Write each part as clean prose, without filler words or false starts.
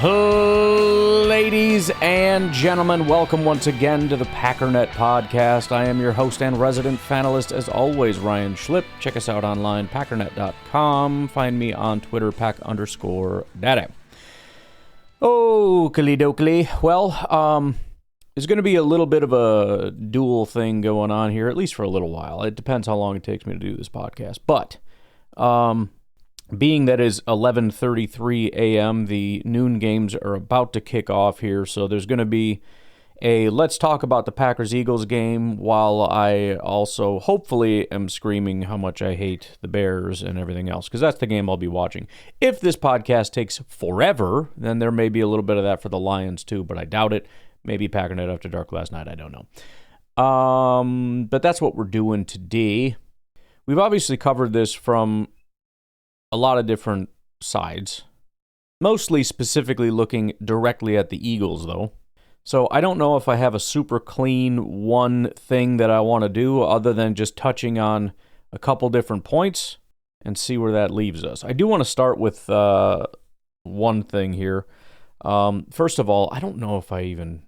Ladies and gentlemen, welcome once again to the Packernet Podcast. I am your host and resident fanalist, as always, Ryan Schlipp. Check us out online, packernet.com. Find me on Twitter, pack_daddy. Oakley dokley. Well, there's going to be a little bit of a dual thing going on here, at least for a little while. It depends how long it takes me to do this podcast. But, being that is 11:33 a.m., the noon games are about to kick off here, so there's going to be a let's talk about the Packers-Eagles game, while I also hopefully am screaming how much I hate the Bears and everything else, because that's the game I'll be watching. If this podcast takes forever, then there may be a little bit of that for the Lions too, but I doubt it. Maybe Packernet After Dark last night, I don't know. But that's what we're doing today. We've obviously covered this from a lot of different sides, mostly specifically looking directly at the Eagles, though. So I don't know if I have a super clean one thing that I want to do other than just touching on a couple different points and see where that leaves us. I do want to start with one thing here. First of all, I don't know if I even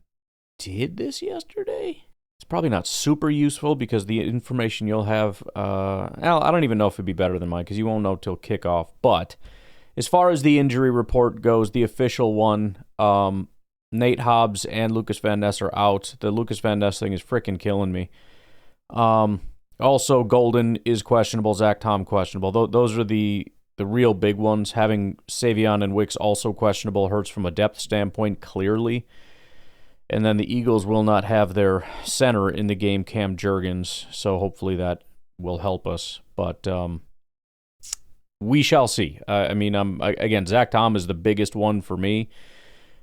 did this yesterday. It's probably not super useful because the information you'll have, I don't even know if it'd be better than mine because you won't know till kickoff. But as far as the injury report goes, the official one, Nate Hobbs and Lucas Van Ness are out. The Lucas Van Ness thing is freaking killing me. Also, Golden is questionable. Zach Tom questionable. Those are the real big ones. Having Savion and Wicks also questionable hurts from a depth standpoint, clearly. And then the Eagles will not have their center in the game, Cam Jurgens, so hopefully that will help us. But we shall see. Again, Zach Tom is the biggest one for me.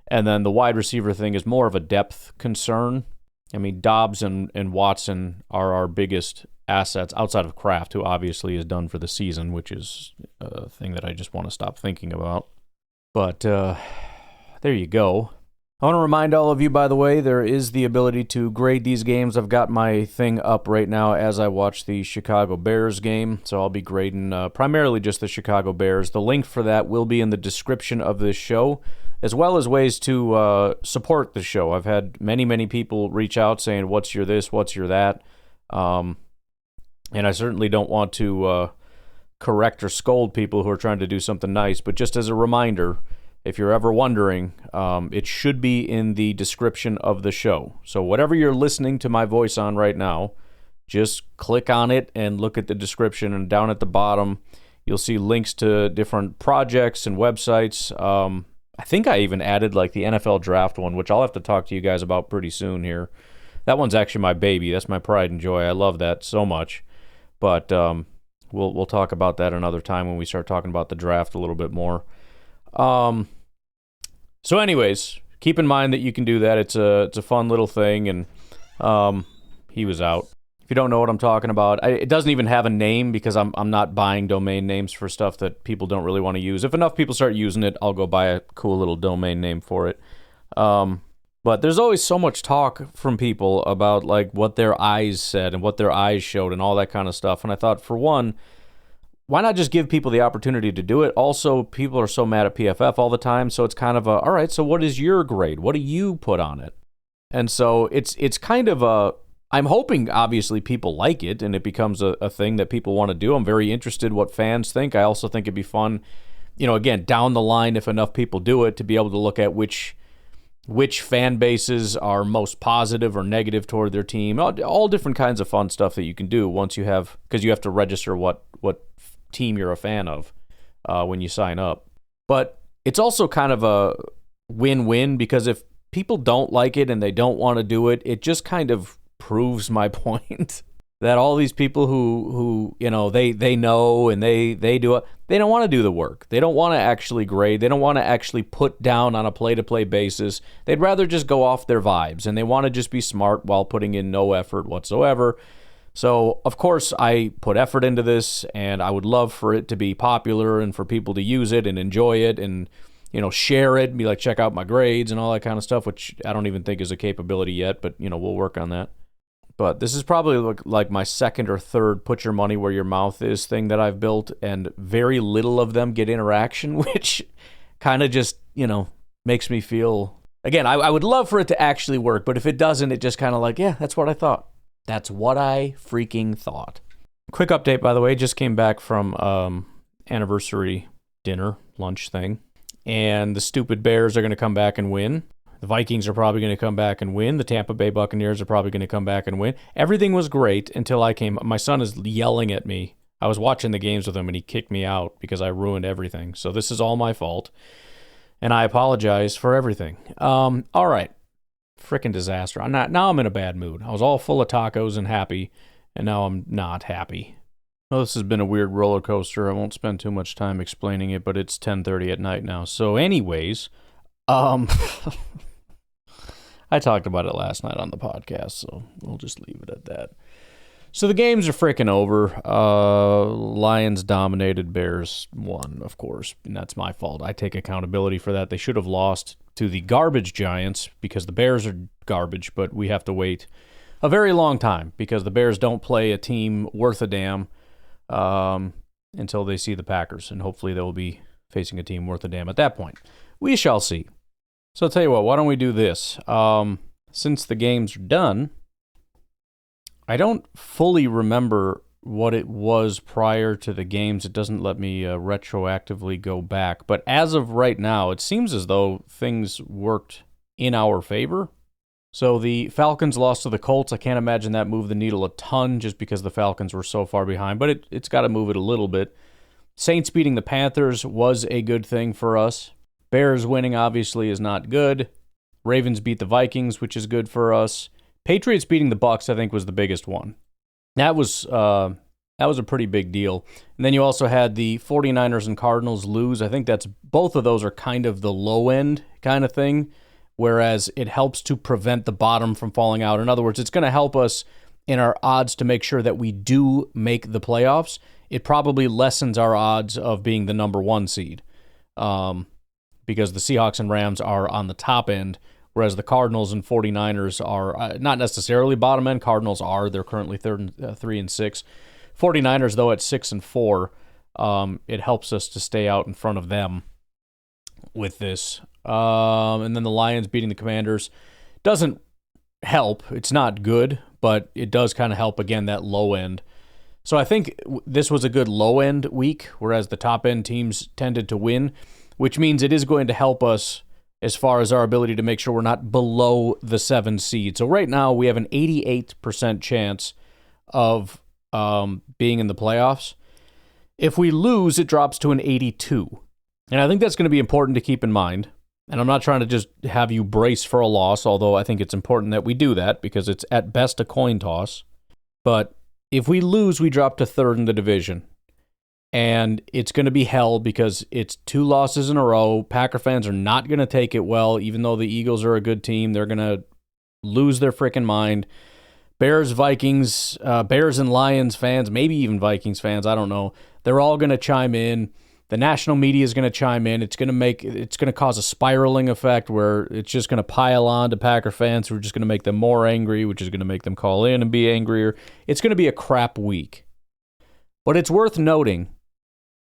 And then the wide receiver thing is more of a depth concern. I mean, Dobbs and Watson are our biggest assets outside of Kraft, who obviously is done for the season, which is a thing that I just want to stop thinking about. But there you go. I want to remind all of you, by the way, there is the ability to grade these games. I've got my thing up right now as I watch the Chicago Bears game, so I'll be grading primarily just the Chicago Bears. The link for that will be in the description of this show, as well as ways to support the show. I've had many people reach out saying, what's your this, what's your that, and I certainly don't want to correct or scold people who are trying to do something nice, but just as a reminder, if you're ever wondering, it should be in the description of the show. So whatever you're listening to my voice on right now, just click on it and look at the description, and down at the bottom, you'll see links to different projects and websites. I think I even added like the NFL draft one, which I'll have to talk to you guys about pretty soon here. That one's actually my baby. That's my pride and joy. I love that so much. But we'll talk about that another time when we start talking about the draft a little bit more. So anyways, keep in mind that you can do that. It's a fun little thing, and he was out. If you don't know what I'm talking about, it doesn't even have a name because I'm not buying domain names for stuff that people don't really want to use. If enough people start using it, I'll go buy a cool little domain name for it. But there's always so much talk from people about like what their eyes said and what their eyes showed and all that kind of stuff. And I thought, for one, why not just give people the opportunity to do it? Also, people are so mad at PFF all the time, so it's kind of a, all right, so what is your grade? What do you put on it? And so it's kind of a, I'm hoping, obviously, people like it, and it becomes a thing that people want to do. I'm very interested what fans think. I also think it'd be fun, again, down the line, if enough people do it, to be able to look at which fan bases are most positive or negative toward their team. All different kinds of fun stuff that you can do once you have, because you have to register what team you're a fan of when you sign up. But it's also kind of a win-win, because if people don't like it and they don't want to do it, it just kind of proves my point that all these people who they know and they do it, they don't want to do the work. They don't want to actually grade. They don't want to actually put down on a play-to-play basis. They'd rather just go off their vibes, and they want to just be smart while putting in no effort whatsoever. So, of course, I put effort into this, and I would love for it to be popular and for people to use it and enjoy it and, share it and be like, check out my grades and all that kind of stuff, which I don't even think is a capability yet, but, we'll work on that. But this is probably like my second or third put your money where your mouth is thing that I've built, and very little of them get interaction, which kind of just, makes me feel... Again, I would love for it to actually work, but if it doesn't, it just kind of like, yeah, that's what I thought. That's what I freaking thought. Quick update, by the way, just came back from anniversary dinner, lunch thing, and the stupid Bears are going to come back and win. The Vikings are probably going to come back and win. The Tampa Bay Buccaneers are probably going to come back and win. Everything was great until I came. My son is yelling at me. I was watching the games with him, and he kicked me out because I ruined everything. So this is all my fault, and I apologize for everything. All right. Freaking disaster. Now I'm in a bad mood. I was all full of tacos and happy, and now I'm not happy. Well, this has been a weird roller coaster. I won't spend too much time explaining it, but it's 10:30 at night now. So anyways, I talked about it last night on the podcast, so we'll just leave it at that. So the games are freaking over. Lions dominated, Bears won, of course, and that's my fault. I take accountability for that. They should have lost to the garbage Giants because the Bears are garbage, but we have to wait a very long time because the Bears don't play a team worth a damn until they see the Packers, and hopefully they will be facing a team worth a damn at that point. We shall see. So I'll tell you what, why don't we do this? Since the games are done, I don't fully remember what it was prior to the games. It doesn't let me retroactively go back. But as of right now, it seems as though things worked in our favor. So the Falcons lost to the Colts. I can't imagine that moved the needle a ton just because the Falcons were so far behind. But it's got to move it a little bit. Saints beating the Panthers was a good thing for us. Bears winning, obviously, is not good. Ravens beat the Vikings, which is good for us. Patriots beating the Bucs, I think, was the biggest one. That was a pretty big deal. And then you also had the 49ers and Cardinals lose. I think both of those are kind of the low-end kind of thing, whereas it helps to prevent the bottom from falling out. In other words, it's going to help us in our odds to make sure that we do make the playoffs. It probably lessens our odds of being the number one seed. Because the Seahawks and Rams are on the top end, whereas the Cardinals and 49ers are not necessarily bottom end. Cardinals are. They're currently 3 and 6. 49ers, though, at 6 and 4. It helps us to stay out in front of them with this. And then the Lions beating the Commanders doesn't help. It's not good, but it does kind of help, again, that low end. So I think this was a good low end week, whereas the top end teams tended to win, which means it is going to help us as far as our ability to make sure we're not below the 7 seed. So right now we have an 88% chance of being in the playoffs. If we lose, it drops to an 82. And I think that's going to be important to keep in mind. And I'm not trying to just have you brace for a loss, although I think it's important that we do that because it's at best a coin toss. But if we lose, we drop to 3rd in the division. And it's going to be hell because it's 2 losses in a row. Packer fans are not going to take it well, even though the Eagles are a good team. They're going to lose their freaking mind. Bears, Vikings, Bears and Lions fans, maybe even Vikings fans, I don't know. They're all going to chime in. The national media is going to chime in. It's going to cause a spiraling effect where it's just going to pile on to Packer fans who are just going to make them more angry, which is going to make them call in and be angrier. It's going to be a crap week. But it's worth noting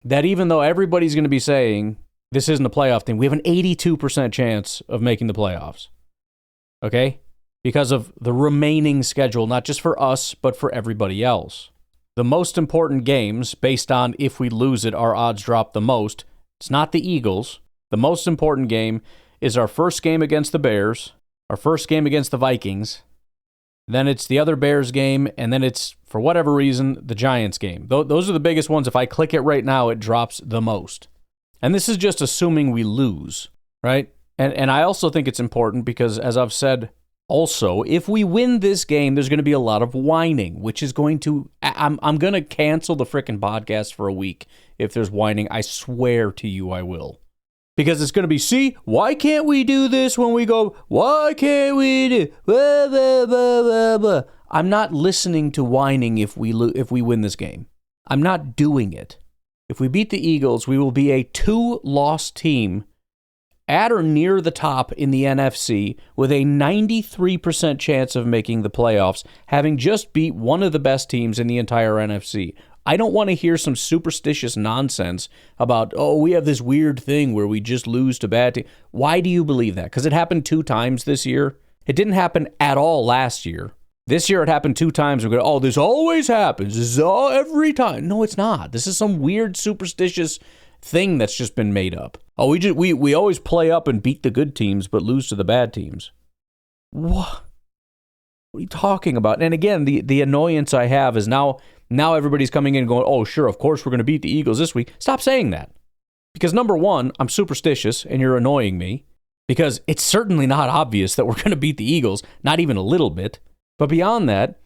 that even though everybody's going to be saying this isn't a playoff thing, we have an 82% chance of making the playoffs. Okay? Because of the remaining schedule, not just for us, but for everybody else. The most important games, based on if we lose it, our odds drop the most. It's not the Eagles. The most important game is our first game against the Bears, our first game against the Vikings, then it's the other Bears game, and then it's, for whatever reason, the Giants game. Those are the biggest ones. If I click it right now, it drops the most. And this is just assuming we lose, right? And I also think it's important because, as I've said also, if we win this game, there's going to be a lot of whining, which is going to... I'm going to cancel the frickin' podcast for a week if there's whining. I swear to you I will. Because it's going to be, see, why can't we do this when we go, why can't we do, blah, blah, blah, blah, blah. I'm not listening to whining if we win this game. I'm not doing it. If we beat the Eagles, we will be a 2-loss team at or near the top in the NFC with a 93% chance of making the playoffs, having just beat one of the best teams in the entire NFC. I don't want to hear some superstitious nonsense about, oh, we have this weird thing where we just lose to bad teams. Why do you believe that? Because it happened 2 times this year. It didn't happen at all last year. This year it happened 2 times. We're going, oh, this always happens. This is all every time. No, it's not. This is some weird superstitious thing that's just been made up. Oh, we always play up and beat the good teams, but lose to the bad teams. What are you talking about? And again, the annoyance I have is now everybody's coming in and going, oh, sure, of course we're going to beat the Eagles this week. Stop saying that. Because number one, I'm superstitious and you're annoying me because it's certainly not obvious that we're going to beat the Eagles, not even a little bit. But beyond that,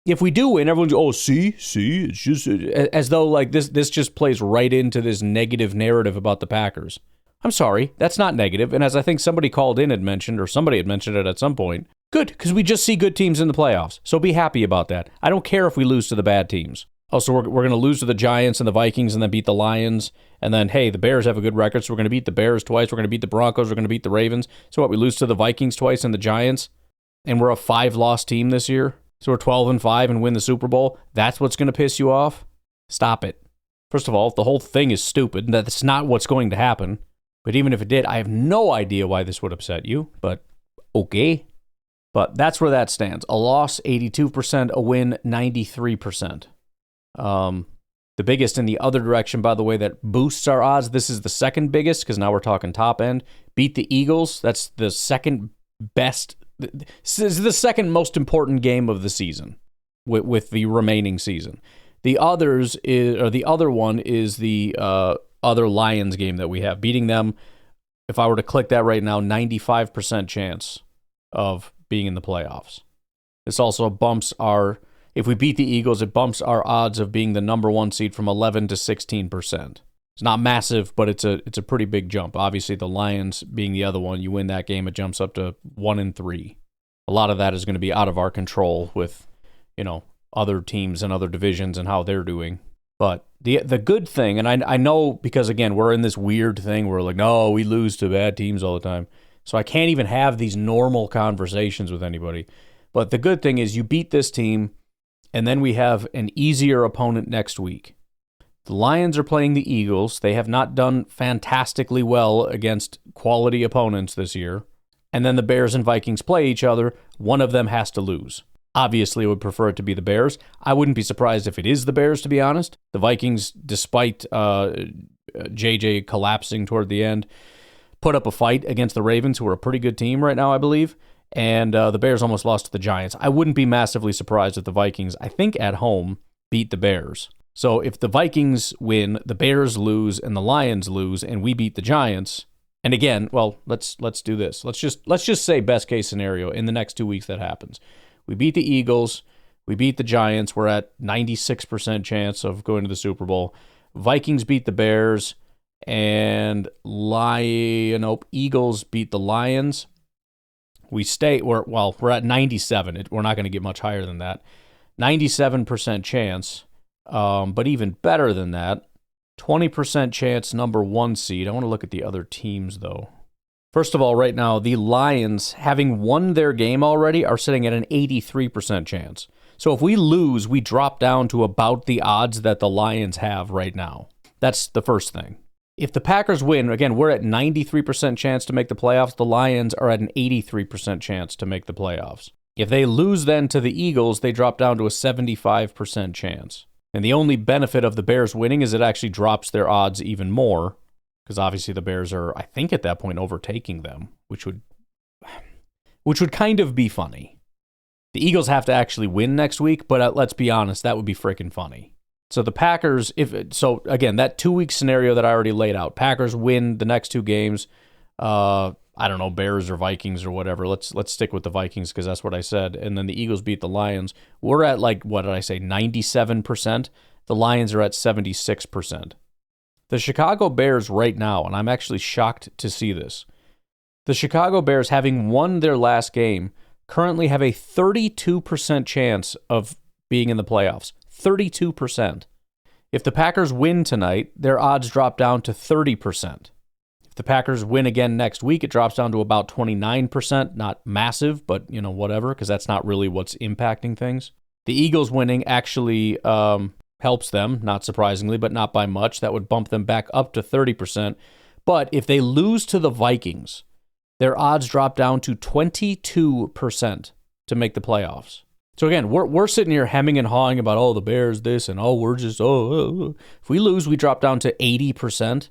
if we do win, everyone's, oh, see, it's just as though like this just plays right into this negative narrative about the Packers. I'm sorry, that's not negative. And as I think somebody called in had mentioned, or somebody had mentioned it at some point, good, because we just see good teams in the playoffs. So be happy about that. I don't care if we lose to the bad teams. Oh, so we're going to lose to the Giants and the Vikings and then beat the Lions. And then, hey, the Bears have a good record, so we're going to beat the Bears twice. We're going to beat the Broncos. We're going to beat the Ravens. So what, we lose to the Vikings twice and the Giants? And we're a 5-loss team this year? So we're 12-5 and win the Super Bowl? That's what's going to piss you off? Stop it. First of all, the whole thing is stupid. That's not what's going to happen. But even if it did, I have no idea why this would upset you. But okay. But that's where that stands. A loss, 82%. A win, 93%. The biggest in the other direction, by the way, that boosts our odds. This is the second biggest because now we're talking top end. Beat the Eagles. That's the second best. This is the second most important game of the season with the remaining season. The other one is the other Lions game that we have. Beating them, if I were to click that right now, 95% chance of being in the playoffs. This also bumps if we beat the Eagles, it bumps our odds of being the number 1 seed from 11 to 16%. It's not massive, but it's a pretty big jump. Obviously, the Lions being the other one, you win that game, it jumps up to 1-3. A lot of that is going to be out of our control with, other teams and other divisions and how they're doing. But the good thing, and I know because, again, we're in this weird thing where we're like, no, we lose to bad teams all the time. So I can't even have these normal conversations with anybody. But the good thing is you beat this team, and then we have an easier opponent next week. The Lions are playing the Eagles. They have not done fantastically well against quality opponents this year. And then the Bears and Vikings play each other. One of them has to lose. Obviously, I would prefer it to be the Bears. I wouldn't be surprised if it is the Bears, to be honest. The Vikings, despite JJ collapsing toward the end, put up a fight against the Ravens, who are a pretty good team right now, I believe. And the Bears almost lost to the Giants. I wouldn't be massively surprised if the Vikings, I think at home, beat the Bears. So if the Vikings win, the Bears lose, and the Lions lose, and we beat the Giants, and again, well, let's do this. Let's just say best case scenario in the next 2 weeks that happens. We beat the Eagles, we beat the Giants, we're at 96% chance of going to the Super Bowl. Vikings beat the Bears, and Eagles beat the Lions. We're at 97. We're not going to get much higher than that. 97% chance, but even better than that, 20% chance number 1 seed. I want to look at the other teams, though. First of all, right now, the Lions, having won their game already, are sitting at an 83% chance. So if we lose, we drop down to about the odds that the Lions have right now. That's the first thing. If the Packers win, again, we're at 93% chance to make the playoffs. The Lions are at an 83% chance to make the playoffs. If they lose then to the Eagles, they drop down to a 75% chance. And the only benefit of the Bears winning is it actually drops their odds even more, because obviously the Bears are, I think at that point, overtaking them, which would kind of be funny. The Eagles have to actually win next week, but let's be honest, that would be freaking funny. So the Packers, again, that 2-week scenario that I already laid out, Packers win the next 2 games. I don't know, Bears or Vikings or whatever. Let's stick with the Vikings because that's what I said. And then the Eagles beat the Lions. We're at 97%. The Lions are at 76%. The Chicago Bears right now, and I'm actually shocked to see this, the Chicago Bears, having won their last game, currently have a 32% chance of being in the playoffs. 32%. If the Packers win tonight, their odds drop down to 30%. If the Packers win again next week, it drops down to about 29%. Not massive, but whatever, because that's not really what's impacting things. The Eagles winning actually helps them, not surprisingly, but not by much. That would bump them back up to 30%. But if they lose to the Vikings, their odds drop down to 22% to make the playoffs. So again, we're sitting here hemming and hawing about, oh, the Bears this, and oh, we're just, oh. If we lose, we drop down to 80%.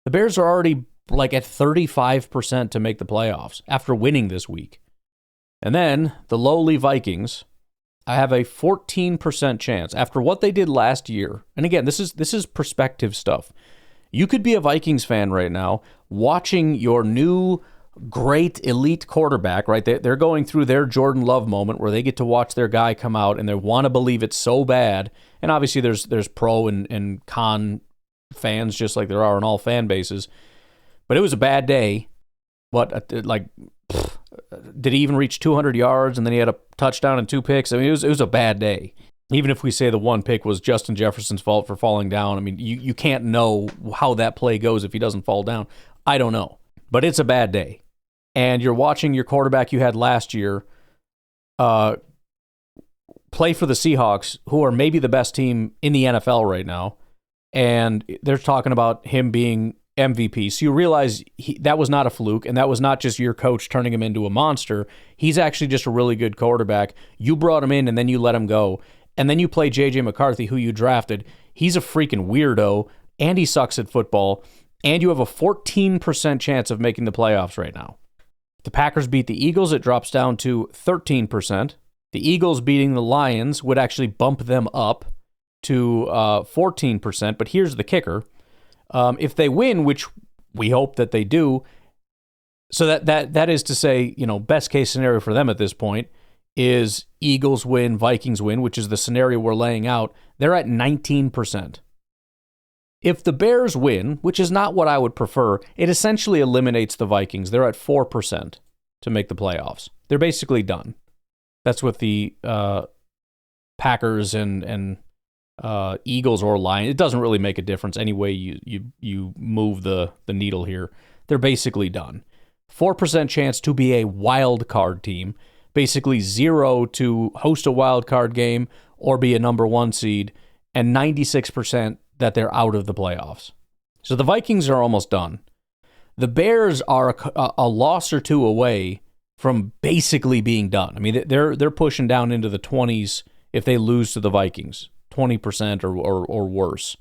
The Bears are already like at 35% to make the playoffs after winning this week. And then the lowly Vikings, I have a 14% chance after what they did last year. And again, this is perspective stuff. You could be a Vikings fan right now watching your new great elite quarterback, right? They're going through their Jordan Love moment where they get to watch their guy come out and they want to believe it's so bad. And obviously there's pro and con fans just like there are in all fan bases. But it was a bad day. Did he even reach 200 yards and then he had a touchdown and 2 picks? I mean, it was a bad day. Even if we say the one pick was Justin Jefferson's fault for falling down, I mean, you can't know how that play goes if he doesn't fall down. I don't know. But it's a bad day. And you're watching your quarterback you had last year play for the Seahawks, who are maybe the best team in the NFL right now. And they're talking about him being MVP. So you realize that was not a fluke, and that was not just your coach turning him into a monster. He's actually just a really good quarterback. You brought him in, and then you let him go. And then you play J.J. McCarthy, who you drafted. He's a freaking weirdo, and he sucks at football. And you have a 14% chance of making the playoffs right now. If the Packers beat the Eagles, it drops down to 13%. The Eagles beating the Lions would actually bump them up to 14%. But here's the kicker. If they win, which we hope that they do, so that is to say, best case scenario for them at this point is Eagles win, Vikings win, which is the scenario we're laying out. They're at 19%. If the Bears win, which is not what I would prefer, it essentially eliminates the Vikings. They're at 4% to make the playoffs. They're basically done. That's with the Packers and Eagles or Lions. It doesn't really make a difference any way you move the needle here. They're basically done. 4% chance to be a wild card team. Basically 0 to host a wild card game or be a number 1 seed, and 96% that they're out of the playoffs. So the Vikings are almost done. The Bears are a loss or 2 away from basically being done. I mean, they're pushing down into the 20s if they lose to the Vikings, 20% or worse.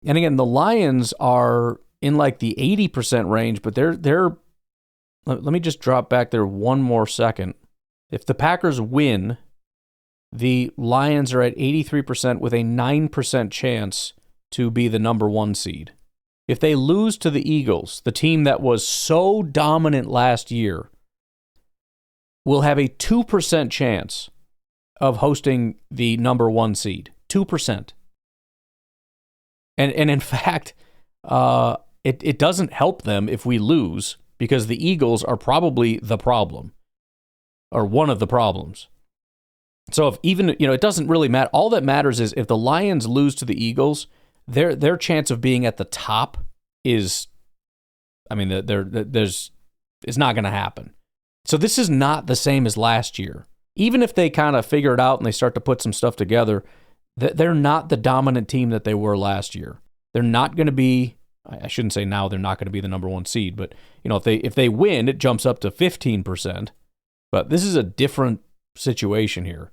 And again, the Lions are in like the 80% range, but they're let me just drop back there one more second. If the Packers win, the Lions are at 83% with a 9% chance to be the number 1 seed. If they lose to the Eagles, the team that was so dominant last year, will have a 2% chance of hosting the number 1 seed. 2%. And in fact, it doesn't help them if we lose, because the Eagles are probably the problem, or one of the problems. So if even, it doesn't really matter. All that matters is if the Lions lose to the Eagles, their chance of being at the top is, it's not going to happen. So this is not the same as last year. Even if they kind of figure it out and they start to put some stuff together, they're not the dominant team that they were last year. They're not going to be, I shouldn't say now they're not going to be the number 1 seed, but if they win, it jumps up to 15%. But this is a different situation here.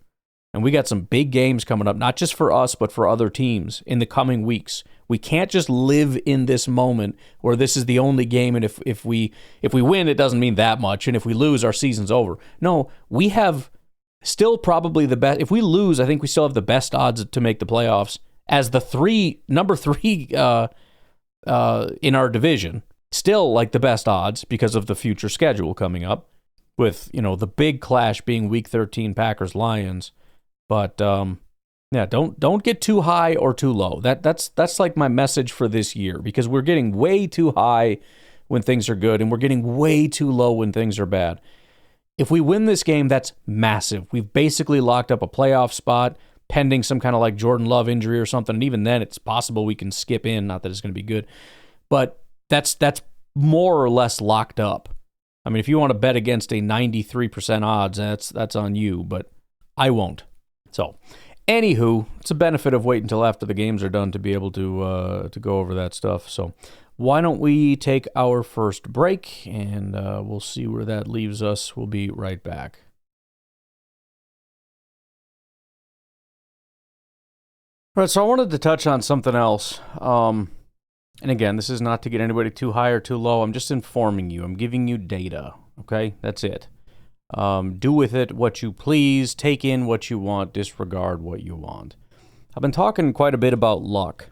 And we got some big games coming up, not just for us, but for other teams in the coming weeks. We can't just live in this moment where this is the only game, and if we win, it doesn't mean that much, and if we lose, our season's over. No, we have still probably the best. If we lose, I think we still have the best odds to make the playoffs as the number 3 in our division. Still like the best odds because of the future schedule coming up with, the big clash being Week 13 Packers-Lions. But don't get too high or too low. That's like my message for this year, because we're getting way too high when things are good and we're getting way too low when things are bad. If we win this game, that's massive. We've basically locked up a playoff spot pending some kind of like Jordan Love injury or something. And even then, it's possible we can skip in. Not that it's going to be good, but that's more or less locked up. I mean, if you want to bet against a 93% odds, that's on you, but I won't. So Anywho, it's a benefit of waiting until after the games are done to be able to go over that stuff. So why don't we take our first break, and we'll see where that leaves us. We'll be right back. All right, so I wanted to touch on something else. And again, this is not to get anybody too high or too low. I'm just informing you. I'm giving you data, okay? That's it. Do with it what you please, take in what you want, disregard what you want. I've been talking quite a bit about luck.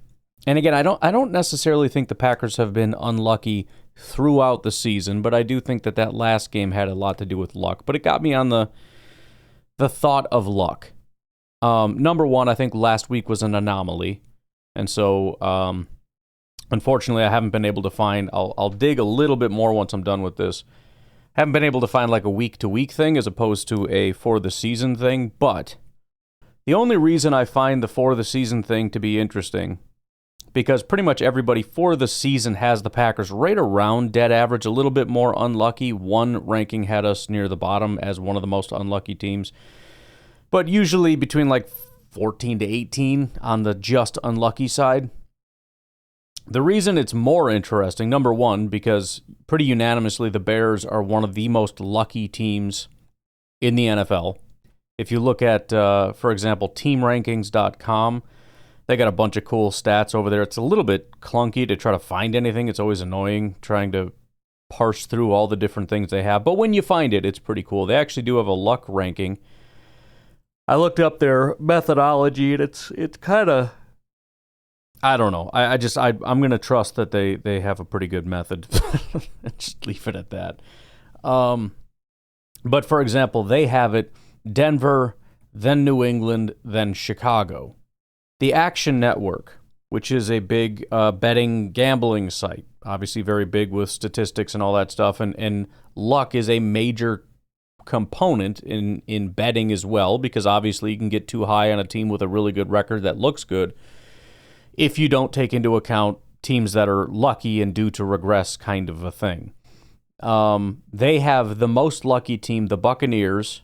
And again, I don't necessarily think the Packers have been unlucky throughout the season, but I do think that last game had a lot to do with luck. But it got me on the thought of luck. Number one, I think last week was an anomaly. And so, unfortunately, I haven't been able to find, I'll dig a little bit more once I'm done with this. Haven't been able to find like a week-to-week thing as opposed to a for-the-season thing, but the only reason I find the for-the-season thing to be interesting, because pretty much everybody for the season has the Packers right around dead average, a little bit more unlucky. One ranking had us near the bottom as one of the most unlucky teams, but usually between like 14 to 18 on the just unlucky side. The reason it's more interesting, number one, because pretty unanimously the Bears are one of the most lucky teams in the NFL. If you look at, for example, teamrankings.com, they got a bunch of cool stats over there. It's a little bit clunky to try to find anything. It's always annoying trying to parse through all the different things they have. But when you find it, it's pretty cool. They actually do have a luck ranking. I looked up their methodology, and it's kind of... I don't know. I'm going to trust that they have a pretty good method. Just leave it at that. But for example, they have it Denver, then New England, then Chicago. The Action Network, which is a big betting gambling site, obviously very big with statistics and all that stuff, and luck is a major component in betting as well, because obviously you can get too high on a team with a really good record that looks good if you don't take into account teams that are lucky and due to regress kind of a thing. They have the most lucky team, the Buccaneers.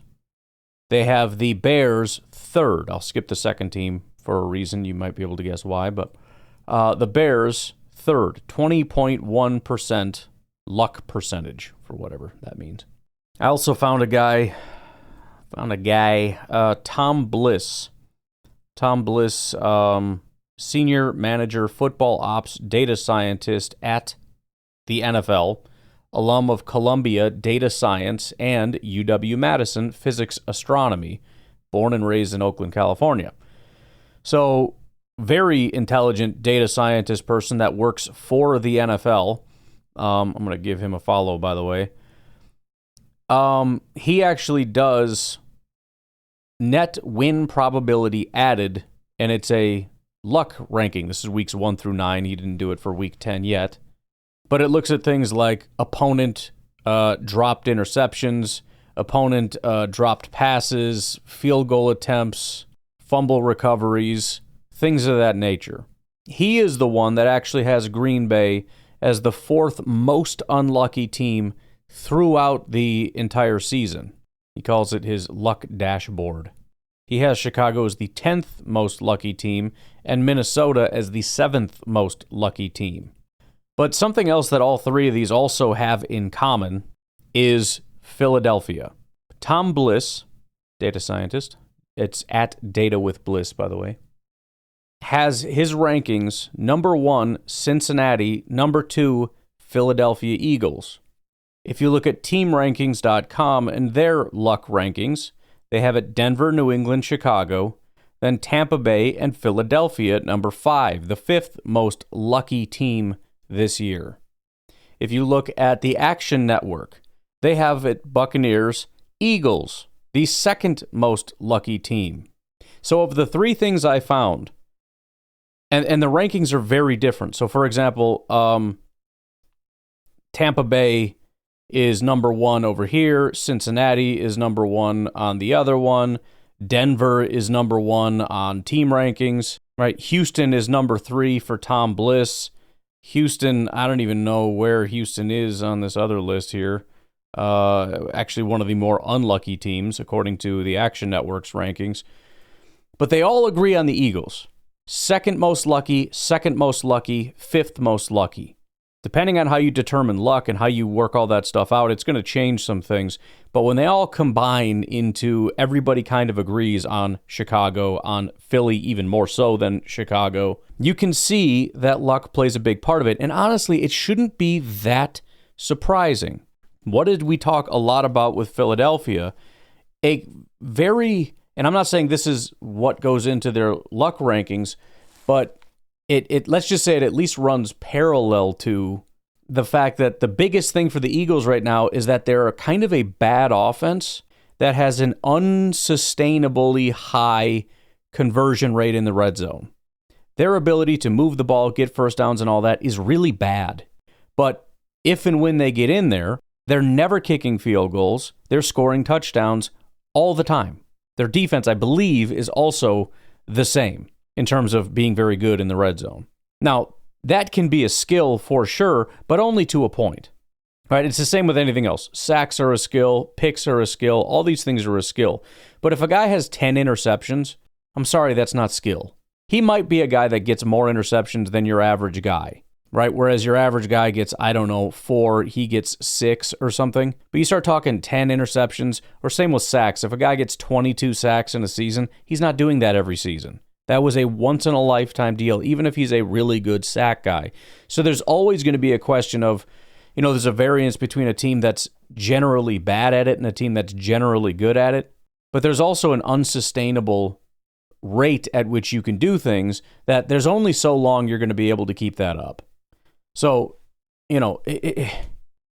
They have the Bears third. I'll skip the second team for a reason. You might be able to guess why. But the Bears third, 20.1% luck percentage, for whatever that means. I also found a guy, Tom Bliss. Tom Bliss, Senior Manager, Football Ops, Data Scientist at the NFL, alum of Columbia Data Science and UW-Madison Physics Astronomy, born and raised in Oakland, California. So, very intelligent data scientist person that works for the NFL. I'm going to give him a follow, by the way. He actually does net win probability added, and it's a luck ranking. This is weeks 1 through 9. He didn't do it for week 10 yet. But it looks at things like opponent dropped interceptions, opponent dropped passes, field goal attempts, fumble recoveries, things of that nature. He is the one that actually has Green Bay as the 4th most unlucky team throughout the entire season. He calls it his luck dashboard. He has Chicago as the 10th most lucky team and Minnesota as the 7th most lucky team. But something else that all three of these also have in common is Philadelphia. Tom Bliss, data scientist, it's at Data with Bliss, by the way, has his rankings, number 1, Cincinnati, number 2, Philadelphia Eagles. If you look at teamrankings.com and their luck rankings, they have it Denver, New England, Chicago, then Tampa Bay and Philadelphia at number 5, the 5th most lucky team this year. If you look at the Action Network, they have it Buccaneers, Eagles, the 2nd most lucky team. So of the 3 things I found, and the rankings are very different. So for example, Tampa Bay is number 1 over here. Cincinnati is number 1 on the other one. Denver is number 1 on team rankings, right? Houston is number 3 for Tom Bliss. Houston, I don't even know where Houston is on this other list here. Actually, one of the more unlucky teams, according to the Action Network's rankings. But they all agree on the Eagles. Second most lucky, fifth most lucky. Depending on how you determine luck and how you work all that stuff out, it's going to change some things. But when they all combine into everybody kind of agrees on Chicago, on Philly even more so than Chicago, you can see that luck plays a big part of it. And honestly, it shouldn't be that surprising. What did we talk a lot about with Philadelphia? And I'm not saying this is what goes into their luck rankings, but it let's just say it at least runs parallel to the fact that the biggest thing for the Eagles right now is that they're kind of a bad offense that has an unsustainably high conversion rate in the red zone. Their ability to move the ball, get first downs and all that is really bad. But if and when they get in there, they're never kicking field goals. They're scoring touchdowns all the time. Their defense, I believe, is also the same in terms of being very good in the red zone. Now, that can be a skill for sure, but only to a point. Right? It's the same with anything else. Sacks are a skill, picks are a skill, all these things are a skill. But if a guy has 10 interceptions, I'm sorry, that's not skill. He might be a guy that gets more interceptions than your average guy, right? Whereas your average guy gets, 4, he gets 6 or something. But you start talking 10 interceptions, or same with sacks. If a guy gets 22 sacks in a season, he's not doing that every season. That was a once-in-a-lifetime deal, even if he's a really good sack guy. So there's always going to be a question of, there's a variance between a team that's generally bad at it and a team that's generally good at it. But there's also an unsustainable rate at which you can do things that there's only so long you're going to be able to keep that up. So, it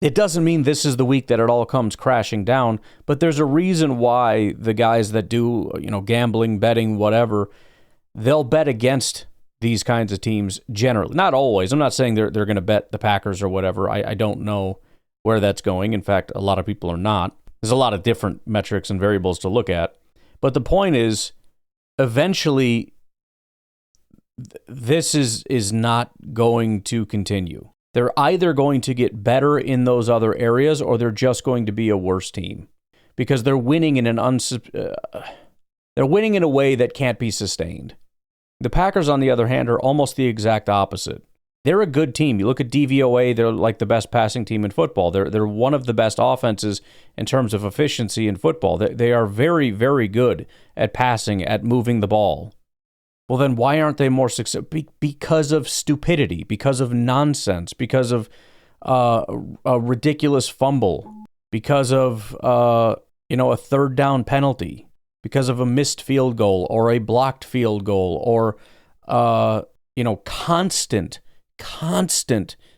doesn't mean this is the week that it all comes crashing down, but there's a reason why the guys that do, gambling, betting, whatever, they'll bet against these kinds of teams generally. Not always. I'm not saying they're going to bet the Packers or whatever. I don't know where that's going. In fact, a lot of people are not. There's a lot of different metrics and variables to look at. But the point is, eventually, this is not going to continue. They're either going to get better in those other areas or they're just going to be a worse team because they're winning in they're winning in a way that can't be sustained. The Packers, on the other hand, are almost the exact opposite. They're a good team. You look at DVOA, they're like the best passing team in football. They're one of the best offenses in terms of efficiency in football. They are very, very good at passing, at moving the ball. Well, then why aren't they more successful? Because of stupidity, because of nonsense, because of a ridiculous fumble, because of a third down penalty, because of a missed field goal or a blocked field goal or constant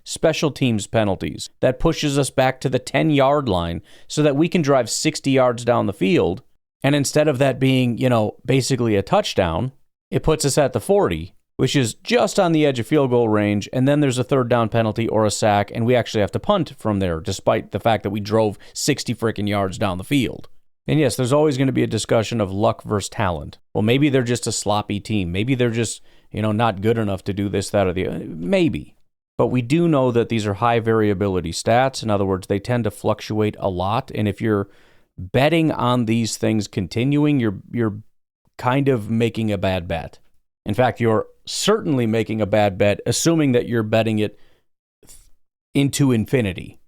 special teams penalties that pushes us back to the 10-yard line so that we can drive 60 yards down the field. And instead of that being, basically a touchdown, it puts us at the 40, which is just on the edge of field goal range. And then there's a third down penalty or a sack, and we actually have to punt from there, despite the fact that we drove 60 freaking yards down the field. And yes, there's always going to be a discussion of luck versus talent. Well, maybe they're just a sloppy team. Maybe they're just, not good enough to do this, that, or the other. Maybe. But we do know that these are high variability stats. In other words, they tend to fluctuate a lot. And if you're betting on these things continuing, you're kind of making a bad bet. In fact, you're certainly making a bad bet, assuming that you're betting it into infinity.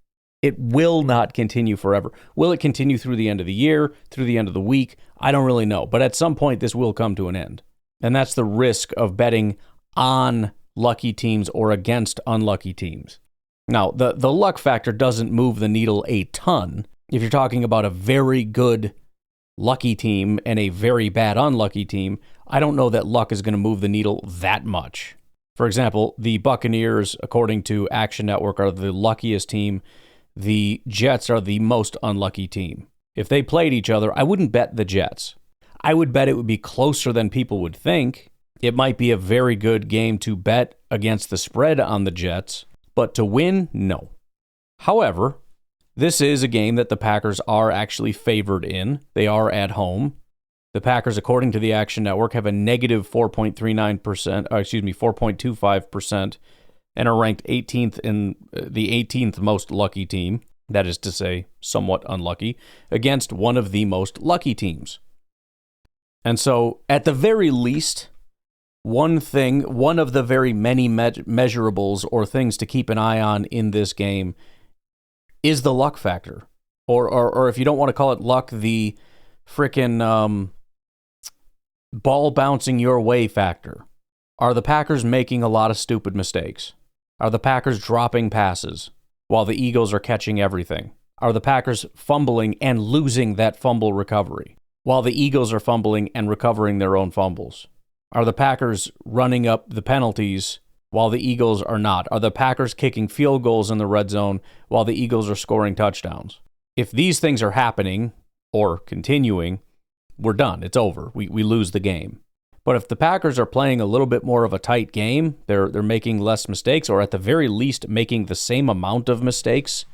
It will not continue forever. Will it continue through the end of the year, through the end of the week? I don't really know. But at some point, this will come to an end. And that's the risk of betting on lucky teams or against unlucky teams. Now, the luck factor doesn't move the needle a ton. If you're talking about a very good lucky team and a very bad unlucky team, I don't know that luck is going to move the needle that much. For example, the Buccaneers, according to Action Network, are the luckiest team. The Jets are the most unlucky team. If they played each other, I wouldn't bet the Jets. I would bet it would be closer than people would think. It might be a very good game to bet against the spread on the Jets, but to win, no. However, this is a game that the Packers are actually favored in. They are at home. The Packers, according to the Action Network, have a negative 4.25%, and are ranked 18th in the 18th most lucky team, that is to say, somewhat unlucky, against one of the most lucky teams. And so, at the very least, one of the very many measurables or things to keep an eye on in this game is the luck factor. Or if you don't want to call it luck, the frickin' ball bouncing your way factor. Are the Packers making a lot of stupid mistakes? Are the Packers dropping passes while the Eagles are catching everything? Are the Packers fumbling and losing that fumble recovery while the Eagles are fumbling and recovering their own fumbles? Are the Packers running up the penalties while the Eagles are not? Are the Packers kicking field goals in the red zone while the Eagles are scoring touchdowns? If these things are happening or continuing, we're done. It's over. We lose the game. But if the Packers are playing a little bit more of a tight game, they're making less mistakes, or at the very least making the same amount of mistakes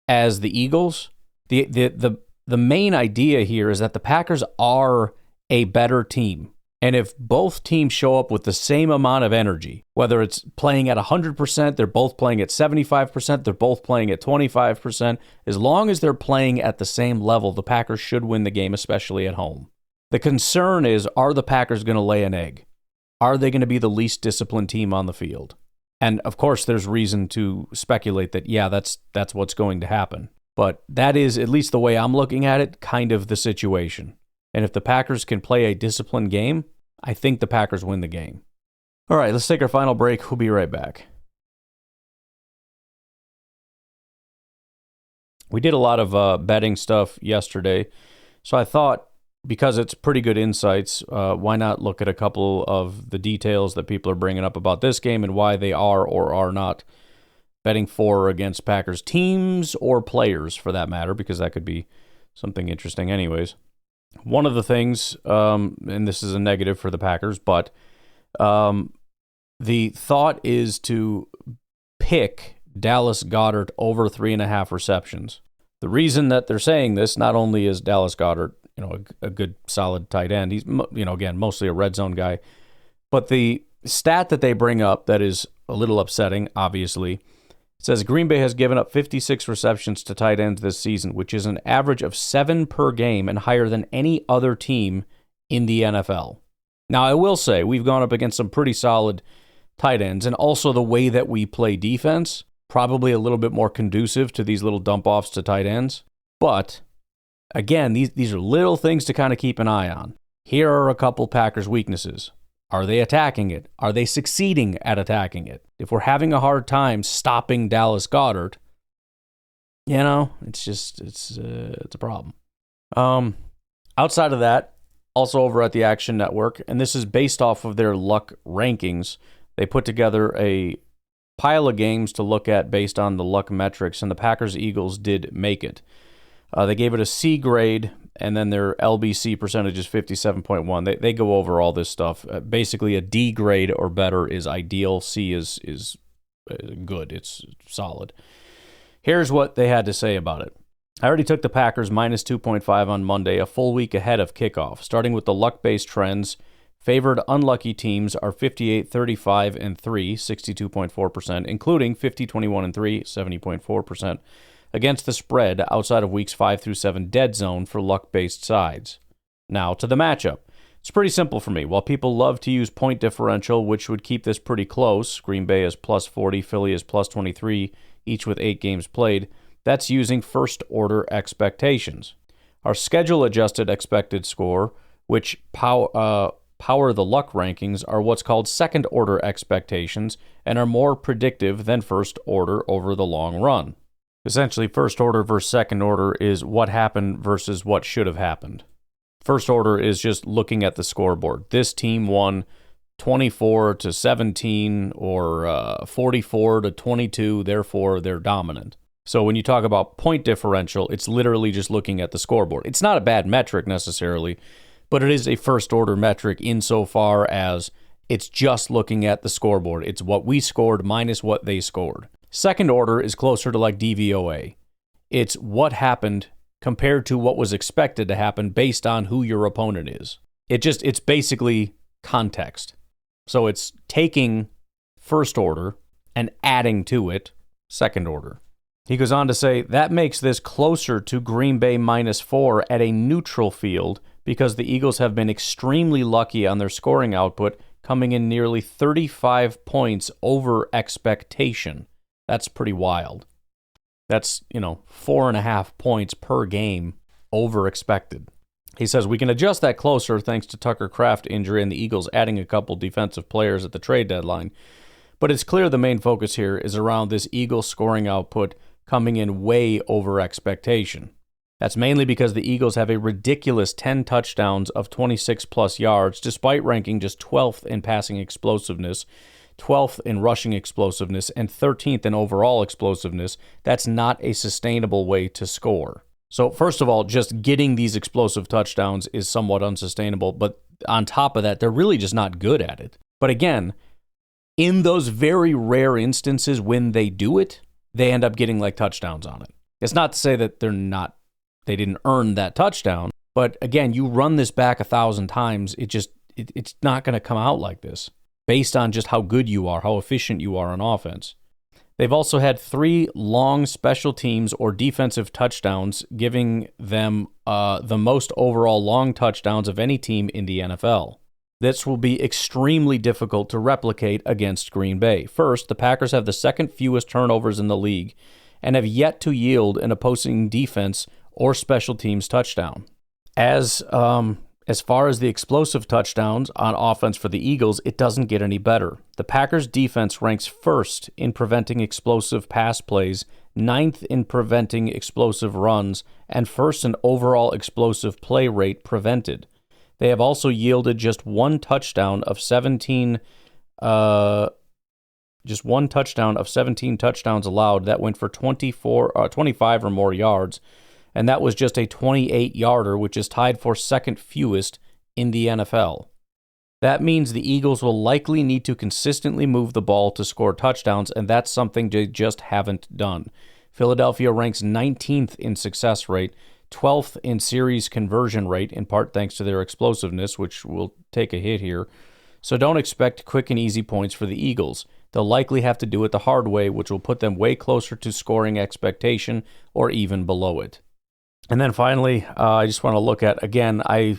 as the Eagles. The main idea here is that the Packers are a better team. And if both teams show up with the same amount of energy, whether it's playing at 100%, they're both playing at 75%, they're both playing at 25%, as long as they're playing at the same level, the Packers should win the game, especially at home. The concern is, are the Packers going to lay an egg? Are they going to be the least disciplined team on the field? And of course, there's reason to speculate that, yeah, that's what's going to happen. But that is, at least the way I'm looking at it, kind of the situation. And if the Packers can play a disciplined game, I think the Packers win the game. All right, let's take our final break. We'll be right back. We did a lot of betting stuff yesterday, so I thought, because it's pretty good insights, why not look at a couple of the details that people are bringing up about this game and why they are or are not betting for or against Packers teams or players, for that matter, because that could be something interesting anyways. One of the things, and this is a negative for the Packers, but the thought is to pick Dallas Goedert over 3.5 receptions. The reason that they're saying this, not only is Dallas Goedert, a good solid tight end, he's, again, mostly a red zone guy, but the stat that they bring up that is a little upsetting, obviously, it says Green Bay has given up 56 receptions to tight ends this season, which is an average of 7 per game and higher than any other team in the NFL. Now, I will say we've gone up against some pretty solid tight ends, and also the way that we play defense, probably a little bit more conducive to these little dump-offs to tight ends. But, again, these are little things to kind of keep an eye on. Here are a couple Packers weaknesses. Are they attacking it? Are they succeeding at attacking it? If we're having a hard time stopping Dallas Goedert, it's a problem. Outside of that, also over at the Action Network, and this is based off of their luck rankings, they put together a pile of games to look at based on the luck metrics, and the Packers-Eagles did make it. They gave it a C grade, and then their LBC percentage is 57.1. They go over all this stuff. Basically, a D grade or better is ideal. C is good. It's solid. Here's what they had to say about it. I already took the Packers minus 2.5 on Monday, a full week ahead of kickoff. Starting with the luck-based trends, favored unlucky teams are 58, 35, and 3, 62.4%, including 50, 21, and 3, 70.4%. Against the spread outside of weeks 5 through 7 dead zone for luck-based sides. Now to the matchup. It's pretty simple for me. While people love to use point differential, which would keep this pretty close, Green Bay is plus 40, Philly is plus 23, each with 8 games played, that's using first-order expectations. Our schedule-adjusted expected score, which power the luck rankings, are what's called second-order expectations and are more predictive than first-order over the long run. Essentially, first order versus second order is what happened versus what should have happened. First order is just looking at the scoreboard. This team won 24-17 or 44-22, therefore they're dominant. So when you talk about point differential, it's literally just looking at the scoreboard. It's not a bad metric necessarily, but it is a first order metric insofar as it's just looking at the scoreboard. It's what we scored minus what they scored. Second order is closer to like DVOA. It's what happened compared to what was expected to happen based on who your opponent is. It's basically context. So it's taking first order and adding to it second order. He goes on to say, that makes this closer to Green Bay minus 4 at a neutral field because the Eagles have been extremely lucky on their scoring output, coming in nearly 35 points over expectation. That's pretty wild. That's, 4.5 points per game over expected. He says, we can adjust that closer thanks to Tucker Kraft injury and the Eagles adding a couple defensive players at the trade deadline. But it's clear the main focus here is around this Eagles scoring output coming in way over expectation. That's mainly because the Eagles have a ridiculous 10 touchdowns of 26-plus yards, despite ranking just 12th in passing explosiveness, 12th in rushing explosiveness, and 13th in overall explosiveness. That's not a sustainable way to score. So first of all, just getting these explosive touchdowns is somewhat unsustainable, but on top of that, they're really just not good at it. But again, in those very rare instances when they do it, they end up getting like touchdowns on it. It's not to say that they didn't earn that touchdown, but again, you run this back 1,000 times, it's not going to come out like this based on just how good you are, how efficient you are on offense. They've also had 3 long special teams or defensive touchdowns, giving them the most overall long touchdowns of any team in the NFL. This will be extremely difficult to replicate against Green Bay. First, the Packers have the second fewest turnovers in the league and have yet to yield an opposing defense or special teams touchdown. As far as the explosive touchdowns on offense for the Eagles, it doesn't get any better. The Packers' defense ranks first in preventing explosive pass plays, 9th in preventing explosive runs, and first in overall explosive play rate prevented. They have also yielded just one touchdown of 17 touchdowns allowed that went for 25 or more yards, and that was just a 28-yarder, which is tied for second fewest in the NFL. That means the Eagles will likely need to consistently move the ball to score touchdowns, and that's something they just haven't done. Philadelphia ranks 19th in success rate, 12th in series conversion rate, in part thanks to their explosiveness, which will take a hit here. So don't expect quick and easy points for the Eagles. They'll likely have to do it the hard way, which will put them way closer to scoring expectation or even below it. And then finally, I just want to look at, again, I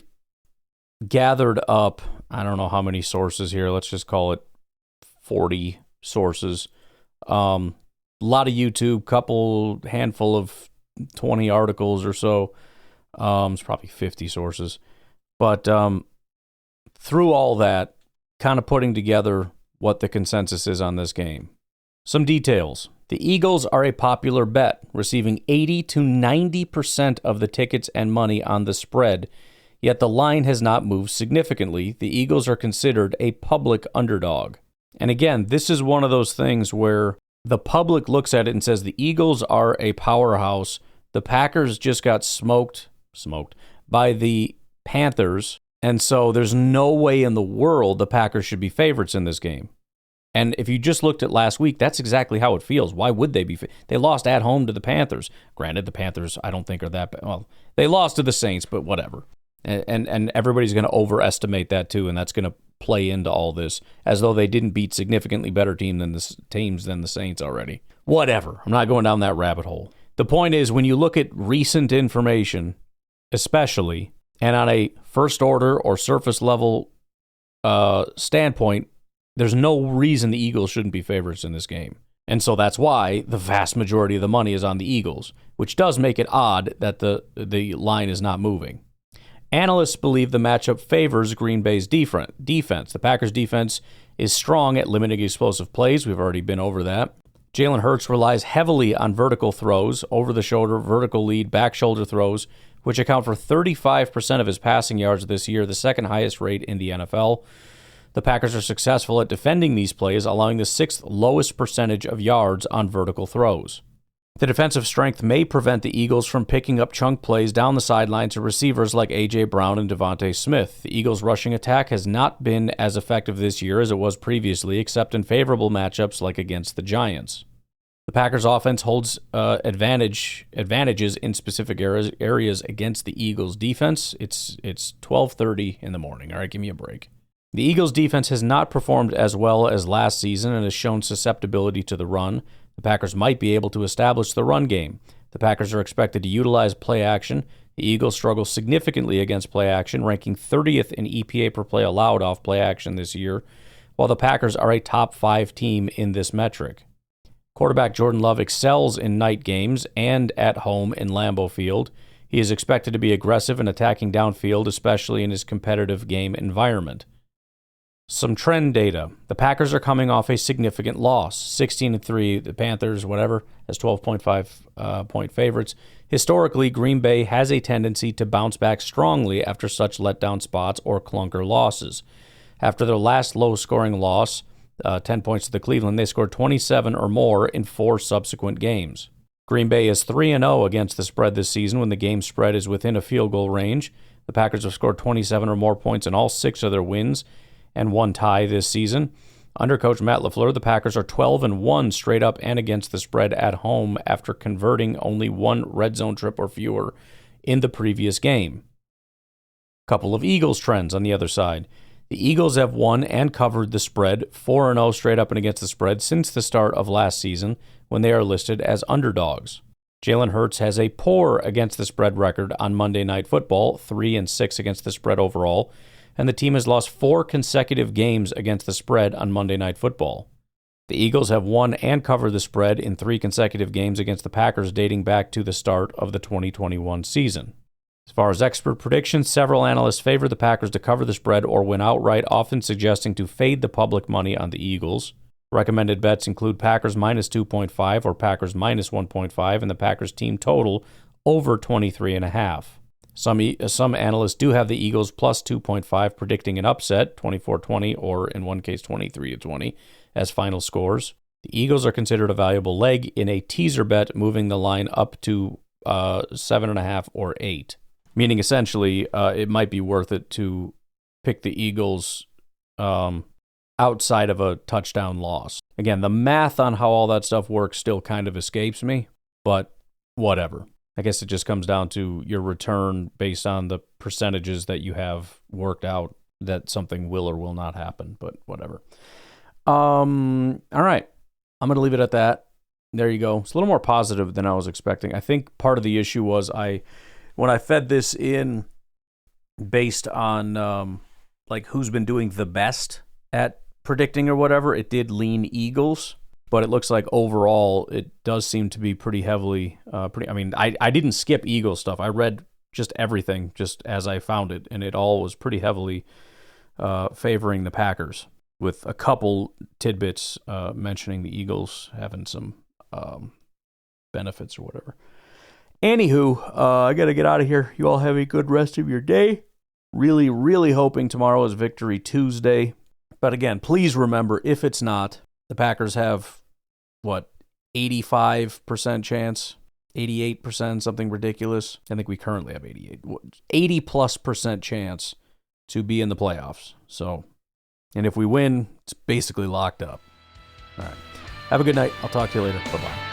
gathered up, I don't know how many sources here, let's just call it 40 sources. A lot of YouTube, handful of 20 articles or so. It's probably 50 sources. But through all that, kind of putting together what the consensus is on this game. Some details. The Eagles are a popular bet, receiving 80 to 90% of the tickets and money on the spread, yet the line has not moved significantly. The Eagles are considered a public underdog. And again, this is one of those things where the public looks at it and says the Eagles are a powerhouse. The Packers just got smoked by the Panthers, and so there's no way in the world the Packers should be favorites in this game. And if you just looked at last week, that's exactly how it feels. Why would they be? They lost at home to the Panthers. Granted, the Panthers I don't think are that bad. Well, they lost to the Saints, but whatever. And everybody's going to overestimate that too, and that's going to play into all this, as though they didn't beat significantly better teams than the Saints already. Whatever. I'm not going down that rabbit hole. The point is, when you look at recent information, especially, and on a first order or surface level standpoint, there's no reason the Eagles shouldn't be favorites in this game. And so that's why the vast majority of the money is on the Eagles, which does make it odd that the line is not moving. Analysts believe the matchup favors Green Bay's defense. The Packers' defense is strong at limiting explosive plays. We've already been over that. Jalen Hurts relies heavily on vertical throws, over-the-shoulder, vertical lead, back-shoulder throws, which account for 35% of his passing yards this year, the second highest rate in the NFL. The Packers are successful at defending these plays, allowing the 6th lowest percentage of yards on vertical throws. The defensive strength may prevent the Eagles from picking up chunk plays down the sideline to receivers like A.J. Brown and Devontae Smith. The Eagles' rushing attack has not been as effective this year as it was previously, except in favorable matchups like against the Giants. The Packers' offense holds advantages in specific areas against the Eagles' defense. It's 12:30 in the morning. All right, give me a break. The Eagles' defense has not performed as well as last season and has shown susceptibility to the run. The Packers might be able to establish the run game. The Packers are expected to utilize play action, The Eagles struggle significantly against play action, ranking 30th in EPA per play allowed off play action this year, while the Packers are a top 5 team in this metric. Quarterback Jordan Love excels in night games and at home in Lambeau Field. He is expected to be aggressive and attacking downfield, especially in his competitive game environment. Some trend data. The Packers are coming off a significant loss, 16-3. The Panthers, whatever, as 12.5 point favorites. Historically, Green Bay has a tendency to bounce back strongly after such letdown spots or clunker losses. After their last low-scoring loss, 10 points to the Cleveland, they scored 27 or more in 4 subsequent games. Green Bay is 3-0 against the spread this season when the game spread is within a field goal range. The Packers have scored 27 or more points in all 6 of their wins and 1 tie this season. Under coach Matt LaFleur, the Packers are 12-1 straight up and against the spread at home after converting only 1 red zone trip or fewer in the previous game. Couple of Eagles trends on the other side. The Eagles have won and covered the spread 4-0 straight up and against the spread since the start of last season when they are listed as underdogs. Jalen Hurts has a poor against the spread record on Monday Night Football, 3-6 against the spread overall, and the team has lost 4 consecutive games against the spread on Monday Night Football. The Eagles have won and covered the spread in 3 consecutive games against the Packers dating back to the start of the 2021 season. As far as expert predictions, several analysts favor the Packers to cover the spread or win outright, often suggesting to fade the public money on the Eagles. Recommended bets include Packers minus 2.5 or Packers minus 1.5 and the Packers team total over 23.5. Some analysts do have the Eagles plus 2.5 predicting an upset, 24-20 or in one case 23-20 as final scores. The Eagles are considered a valuable leg in a teaser bet, moving the line up to 7.5 or 8. Meaning essentially it might be worth it to pick the Eagles outside of a touchdown loss. Again, the math on how all that stuff works still kind of escapes me, but whatever. I guess it just comes down to your return based on the percentages that you have worked out that something will or will not happen, but whatever. All right. I'm going to leave it at that. There you go. It's a little more positive than I was expecting. I think part of the issue was when I fed this in based on like who's been doing the best at predicting or whatever, it did lean Eagles. But it looks like overall it does seem to be pretty heavily, I didn't skip Eagles stuff. I read just everything just as I found it, and it all was pretty heavily favoring the Packers, with a couple tidbits mentioning the Eagles having some benefits or whatever. Anywho, I got to get out of here. You all have a good rest of your day. Really, really hoping tomorrow is Victory Tuesday. But again, please remember, if it's not, the Packers have 85% chance, 88%, something ridiculous. I think we currently have 80+% chance to be in the playoffs. So, and if we win, it's basically locked up. All right. Have a good night. I'll talk to you later. Bye-bye.